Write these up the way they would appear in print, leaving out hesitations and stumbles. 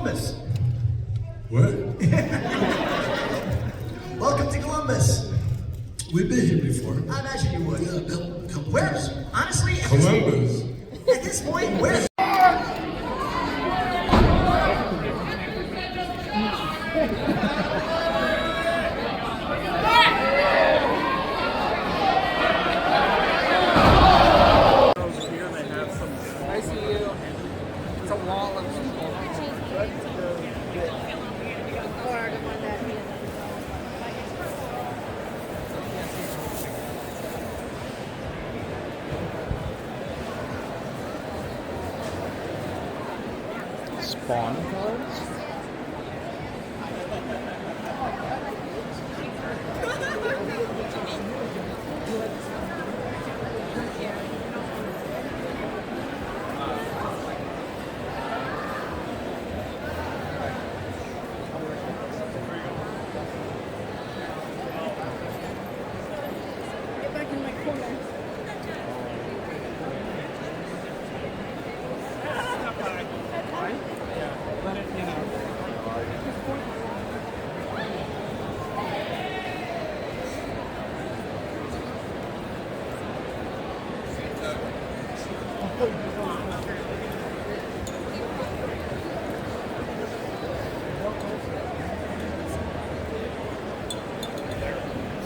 Columbus. What? Welcome to Columbus. We've been here before. I imagine you would. Yeah, a couple Where's, honestly, Columbus. At this point, where's... Spawn cards? Get back in my corner.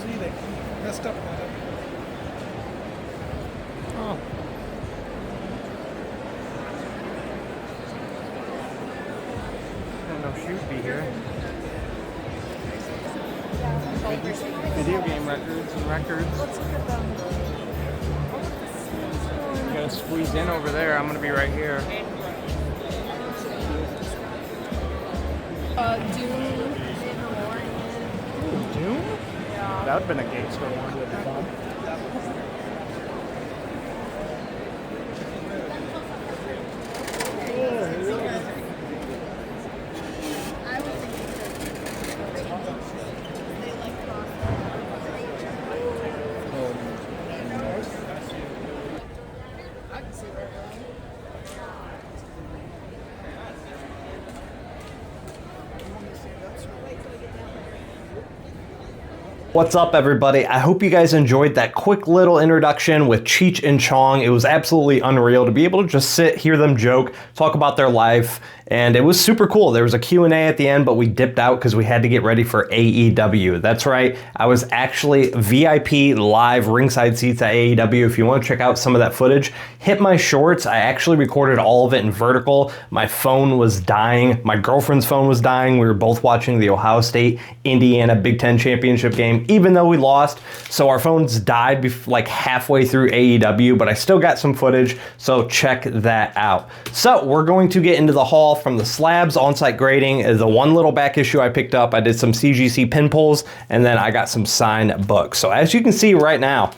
See, they messed up that. Oh. I don't know if she'd be here. Video game records and records. Let's look at them. You gotta squeeze in over there. I'm gonna be right here. Dune. Dune? Yeah. That would've been a gangster one with the fun. What's up, everybody? I hope you guys enjoyed that quick little introduction with Cheech and Chong. It was absolutely unreal to be able to just sit, hear them joke, talk about their life, and it was super cool. There was a Q&A at the end, but we dipped out because we had to get ready for AEW. That's right, I was actually VIP live ringside seats at AEW. If you want to check out some of that footage, hit my shorts. I actually recorded all of it in vertical. My phone was dying. My girlfriend's phone was dying. We were both watching the Ohio State Indiana Big Ten championship game, even though we lost. So our phones died like halfway through AEW, but I still got some footage, so check that out. So we're going to get into the haul from the Slabs on-site grading. Is the one little back issue I picked up. I did some CGC pin pulls, and then I got some signed books. So as you can see right now,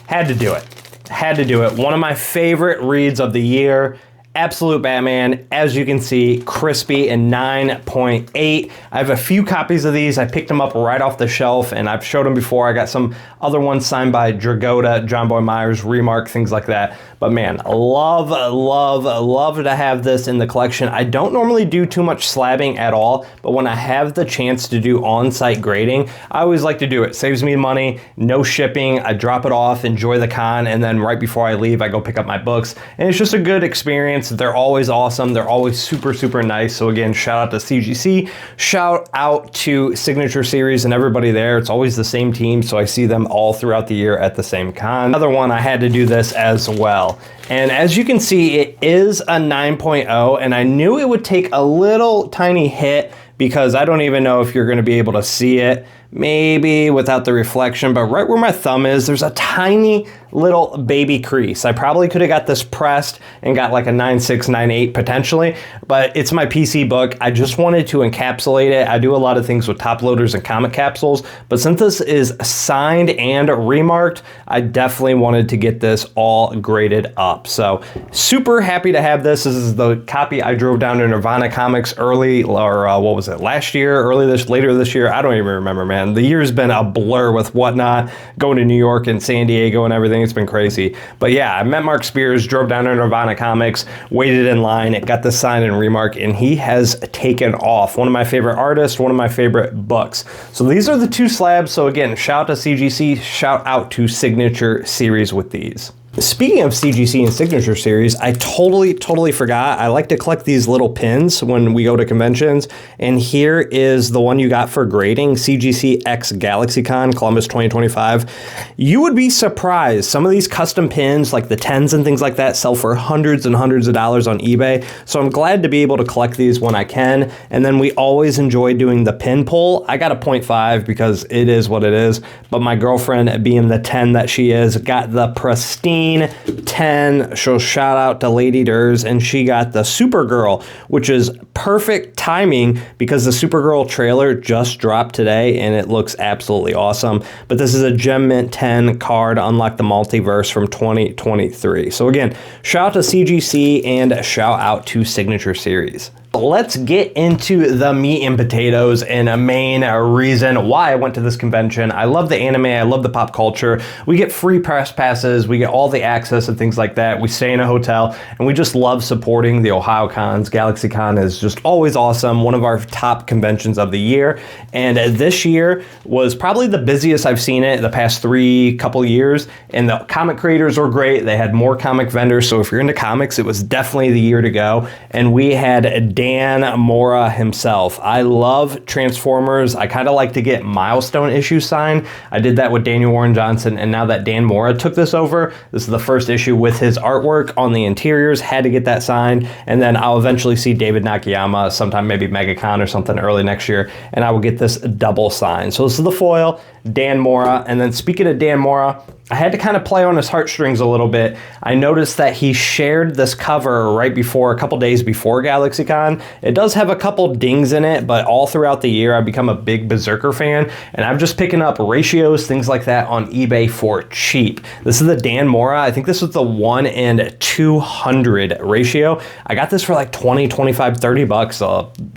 had to do it. Had to do it. One of my favorite reads of the year. Absolute Batman, as you can see, crispy and 9.8. I have a few copies of these. I picked them up right off the shelf, and I've showed them before. I got some other ones signed by Dragotta, John Boy Myers, Remark, things like that. But man, love, love, love to have this in the collection. I don't normally do too much slabbing at all, but when I have the chance to do on-site grading, I always like to do it. Saves me money, no shipping. I drop it off, enjoy the con, and then right before I leave, I go pick up my books. And it's just a good experience. They're always awesome. They're always super, super nice. So again, shout out to CGC, shout out to Signature Series and everybody there. It's always the same team, so I see them all throughout the year at the same con. Another one, I had to do this as well. And as you can see, it is a 9.0, and I knew it would take a little tiny hit because I don't even know if you're going to be able to see it, maybe without the reflection, but right where my thumb is, there's a tiny little baby crease. I probably could have got this pressed and got like a 9.6, 9.8 potentially, but it's my PC book. I just wanted to encapsulate it. I do a lot of things with top loaders and comic capsules, but since this is signed and remarked, I definitely wanted to get this all graded up. So super happy to have this. This is the copy I drove down to Nirvana Comics early, or what was it, last year, later this year? I don't even remember, man. The year's been a blur with whatnot, going to New York and San Diego and everything. It's been crazy. But yeah, I met Mark Spears, drove down to Nirvana Comics, waited in line, got the sign and remark, and he has taken off. One of my favorite artists, one of my favorite books. So these are the two slabs. So again, shout out to CGC, shout out to Signature Series with these. Speaking of CGC and Signature Series, I totally forgot. I like to collect these little pins when we go to conventions. And here is the one you got for grading, CGC X GalaxyCon Columbus 2025. You would be surprised. Some of these custom pins, like the 10s and things like that, sell for hundreds and hundreds of dollars on eBay. So I'm glad to be able to collect these when I can. And then we always enjoy doing the pin pull. I got a 0.5 because it is what it is. But my girlfriend, being the 10 that she is, got the pristine 10. So shout out to Lady Durs, and she got the Supergirl, which is perfect timing because the Supergirl trailer just dropped today and it looks absolutely awesome. But this is a Gem Mint 10 card, Unlock the Multiverse from 2023. So again, shout out to CGC and shout out to Signature Series. Let's get into the meat and potatoes and a main reason why I went to this convention. I love the anime, I love the pop culture. We get free press passes, we get all the access and things like that. We stay in a hotel and we just love supporting the Ohio cons. GalaxyCon is just always awesome, one of our top conventions of the year. And this year was probably the busiest I've seen it the past couple years. And the comic creators were great. They had more comic vendors. So if you're into comics, it was definitely the year to go. And we had Dan Mora himself. I love Transformers. I kind of like to get milestone issues signed. I did that with Daniel Warren Johnson, and now that Dan Mora took this over, this is the first issue with his artwork on the interiors. Had to get that signed, and then I'll eventually see David Nakayama sometime, maybe MegaCon or something early next year, and I will get this double signed. So this is the foil, Dan Mora, and then speaking of Dan Mora, I had to kind of play on his heartstrings a little bit. I noticed that he shared this cover right before, a couple days before GalaxyCon. It does have a couple dings in it, but all throughout the year, I've become a big Berserker fan, and I'm just picking up ratios, things like that on eBay for cheap. This is the Dan Mora. I think this was the 1 in 200 ratio. I got this for like 20, 25, 30 bucks,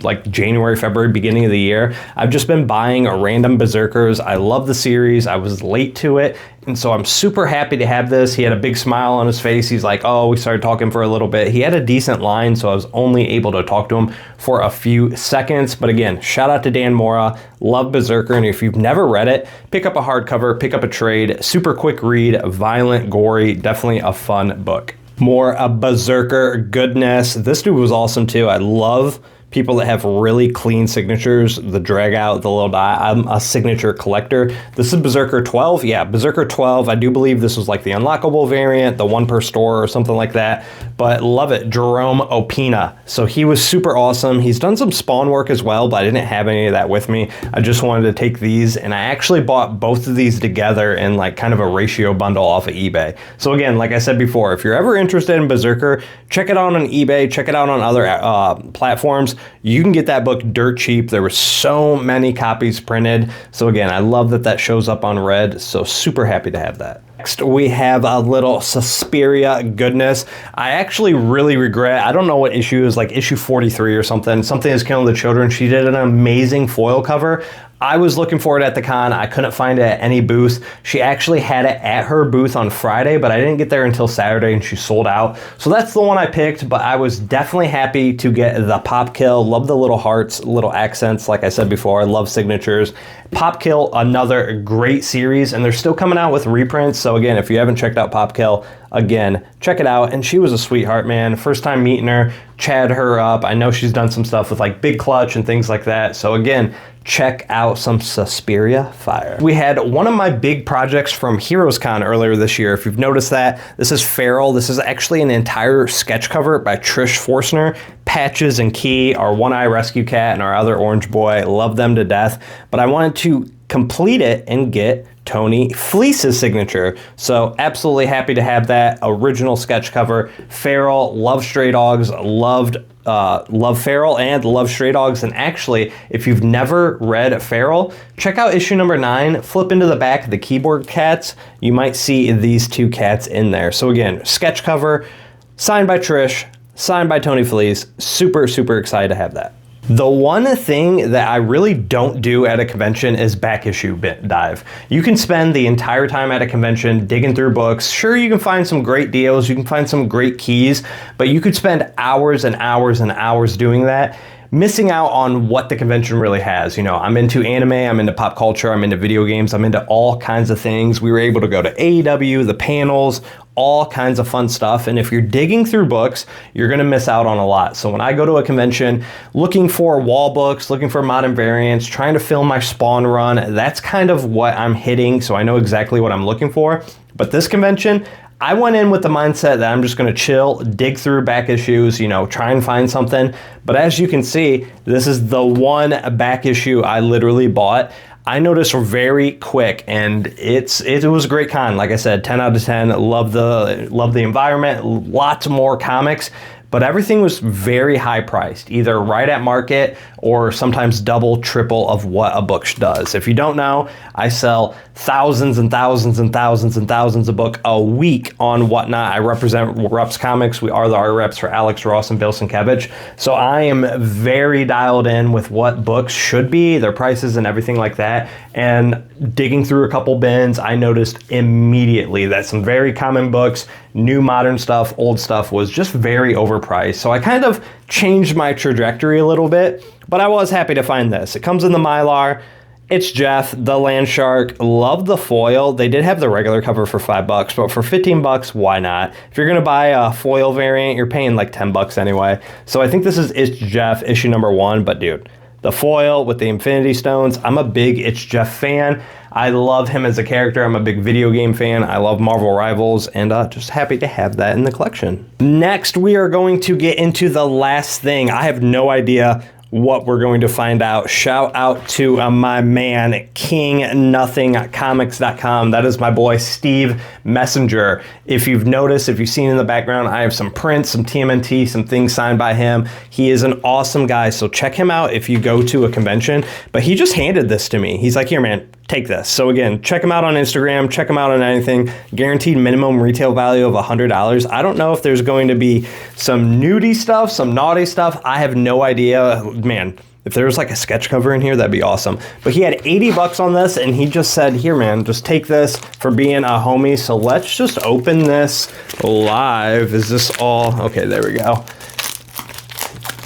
like January, February, beginning of the year. I've just been buying random Berserkers. I love the series. I was late to it, and so I'm super happy to have this. He had a big smile on his face. He's like, oh, we started talking for a little bit. He had a decent line, so I was only able to talk to him for a few seconds. But again, shout out to Dan Mora. Love Berserker, and if you've never read it, pick up a hardcover, pick up a trade. Super quick read, violent, gory, definitely a fun book. More Berserker goodness. This dude was awesome too. I love people that have really clean signatures, the drag out, the little die. I'm a signature collector. This is Berserker 12. Yeah, Berserker 12. I do believe this was like the unlockable variant, the one per store or something like that, but love it. Jerome Opina. So he was super awesome. He's done some Spawn work as well, but I didn't have any of that with me. I just wanted to take these, and I actually bought both of these together in like kind of a ratio bundle off of eBay. So again, like I said before, if you're ever interested in Berserker, check it out on eBay, check it out on other platforms. You can get that book dirt cheap. There were so many copies printed. So again, I love that that shows up on Red. So super happy to have that. Next, we have a little Suspiria goodness. I actually really regret, I don't know what issue is, like issue 43 or something. Something is Killing the Children. She did an amazing foil cover. I was looking for it at the con. I couldn't find it at any booth. She actually had it at her booth on Friday, but I didn't get there until Saturday and she sold out. So that's the one I picked, but I was definitely happy to get the Pop Kill. Love the little hearts, little accents. Like I said before, I love signatures. Pop Kill, another great series, and they're still coming out with reprints. So again, if you haven't checked out Pop Kill, again, check it out. And she was a sweetheart, man. First time meeting her, chatted her up. I know she's done some stuff with like Big Clutch and things like that. So again, check out some Suspiria fire. We had one of my big projects from HeroesCon earlier this year. If you've noticed that, this is Feral. This is actually an entire sketch cover by Trish Forstner. Patches and Key, our one-eye rescue cat, and our other orange boy. Love them to death. But I wanted to complete it and get Tony Fleece's signature. So absolutely happy to have that original sketch cover. Feral, love Stray Dogs, love Feral and love Stray Dogs. And actually, if you've never read Feral, check out issue number 9, flip into the back of the keyboard cats. You might see these two cats in there. So again, sketch cover, signed by Trish, signed by Tony Fleece. Super, super excited to have that. The one thing that I really don't do at a convention is back issue dive. You can spend the entire time at a convention digging through books. Sure, you can find some great deals, you can find some great keys, but you could spend hours and hours and hours doing that, missing out on what the convention really has. You know, I'm into anime, I'm into pop culture, I'm into video games, I'm into all kinds of things. We were able to go to AEW, the panels, all kinds of fun stuff. And if you're digging through books, you're gonna miss out on a lot. So when I go to a convention looking for wall books, looking for modern variants, trying to fill my Spawn run, that's kind of what I'm hitting. So I know exactly what I'm looking for. But this convention, I went in with the mindset that I'm just gonna chill, dig through back issues, you know, try and find something. But as you can see, this is the one back issue I literally bought. I noticed very quick, and it was a great con. Like I said, 10 out of 10. Love the environment, lots more comics. But everything was very high priced, either right at market or sometimes double, triple of what a book does. If you don't know, I sell thousands and thousands and thousands and thousands of books a week on Whatnot. I represent Rups Comics. We are the art reps for Alex Ross and Bill Sienkiewicz. So I am very dialed in with what books should be, their prices and everything like that. And digging through a couple bins, I noticed immediately that some very common books, new modern stuff, old stuff was just very overpriced. So I kind of changed my trajectory a little bit, but I was happy to find this. It comes in the Mylar. It's Jeff, the Land Shark. Love the foil. They did have the regular cover for $5, but for 15 bucks, why not? If you're gonna buy a foil variant, you're paying like 10 bucks anyway. So I think this is It's Jeff issue number 1, but dude, the foil with the Infinity Stones. I'm a big It's Jeff fan. I love him as a character. I'm a big video game fan. I love Marvel Rivals, and just happy to have that in the collection. Next, we are going to get into the last thing. I have no idea what we're going to find out. Shout out to my man, KingNothingComics.com. That is my boy, Steve Messenger. If you've noticed, if you've seen in the background, I have some prints, some TMNT, some things signed by him. He is an awesome guy, so check him out if you go to a convention. But he just handed this to me. He's like, here, man, take this. So again, check him out on Instagram, check him out on anything. Guaranteed minimum retail value of $100. I don't know if there's going to be some nudie stuff, some naughty stuff. I have no idea. Man, if there was like a sketch cover in here, that'd be awesome. But he had 80 bucks on this, and he just said, here, man, just take this for being a homie. So let's just open this live. Is this all? Okay, there we go.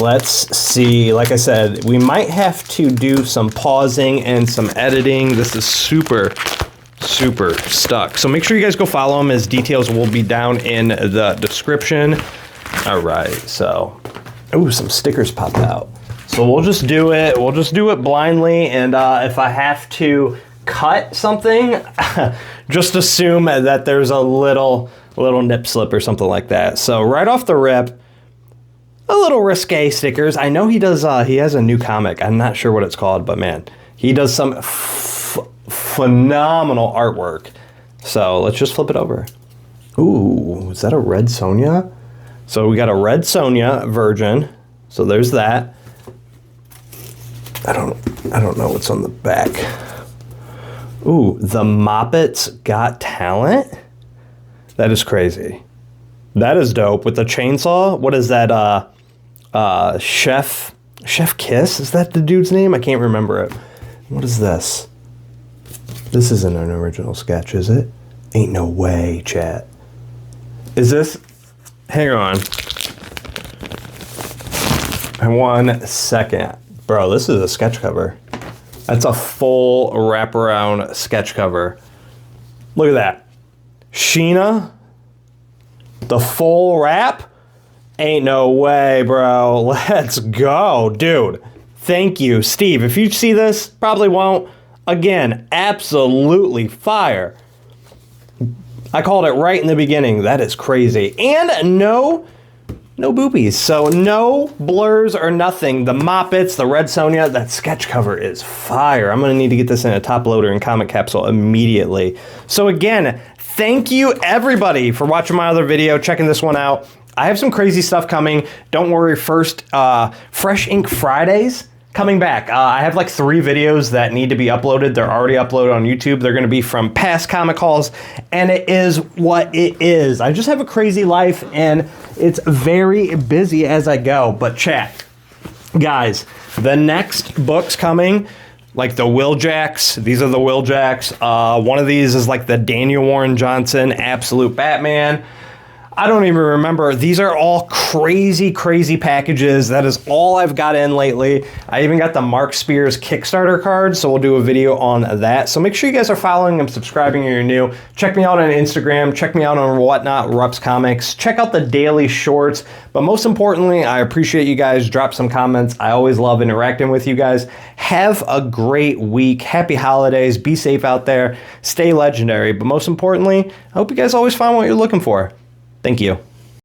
Let's see. Like I said, we might have to do some pausing and some editing. This is super stuck. So make sure you guys go follow him. His details will be down in the description. All right, so, ooh, some stickers popped out. So we'll just do it. We'll just do it blindly. And if I have to cut something, just assume that there's a little nip slip or something like that. So right off the rip, a little risque stickers. I know he does, he has a new comic. I'm not sure what it's called, but man, he does some phenomenal artwork. So let's just flip it over. Ooh, is that a Red Sonja? So we got a Red Sonja Virgin. So there's that. I don't know what's on the back. Ooh, the Moppets Got Talent? That is crazy. That is dope. With the chainsaw? What is that, Chef Kiss? Is that the dude's name? I can't remember it. What is this? This isn't an original sketch, is it? Ain't no way, chat. Is this? Hang on. 1 second. Bro, this is a sketch cover. That's a full wraparound sketch cover. Look at that. Sheena. The full wrap? Ain't no way, bro. Let's go, dude. Thank you, Steve. If you see this, probably won't. Again, absolutely fire. I called it right in the beginning. That is crazy. And no boobies. So no blurs or nothing. The Moppets, the Red Sonja, that sketch cover is fire. I'm gonna need to get this in a top loader and comic capsule immediately. So again, thank you everybody for watching my other video, checking this one out. I have some crazy stuff coming. Don't worry, first, Fresh Ink Fridays coming back. I have like 3 videos that need to be uploaded. They're already uploaded on YouTube. They're gonna be from past comic hauls, and it is what it is. I just have a crazy life, and it's very busy as I go. But chat, Guys, the next book's coming, like the Will Jacks. These are the Will Jacks. One of these is like the Daniel Warren Johnson Absolute Batman. I don't even remember. These are all crazy, crazy packages. That is all I've got in lately. I even got the Mark Spears Kickstarter card, so we'll do a video on that. So make sure you guys are following and subscribing if you're new. Check me out on Instagram. Check me out on Whatnot Rups Comics. Check out the daily shorts. But most importantly, I appreciate you guys. Drop some comments. I always love interacting with you guys. Have a great week. Happy holidays. Be safe out there. Stay legendary. But most importantly, I hope you guys always find what you're looking for. Thank you.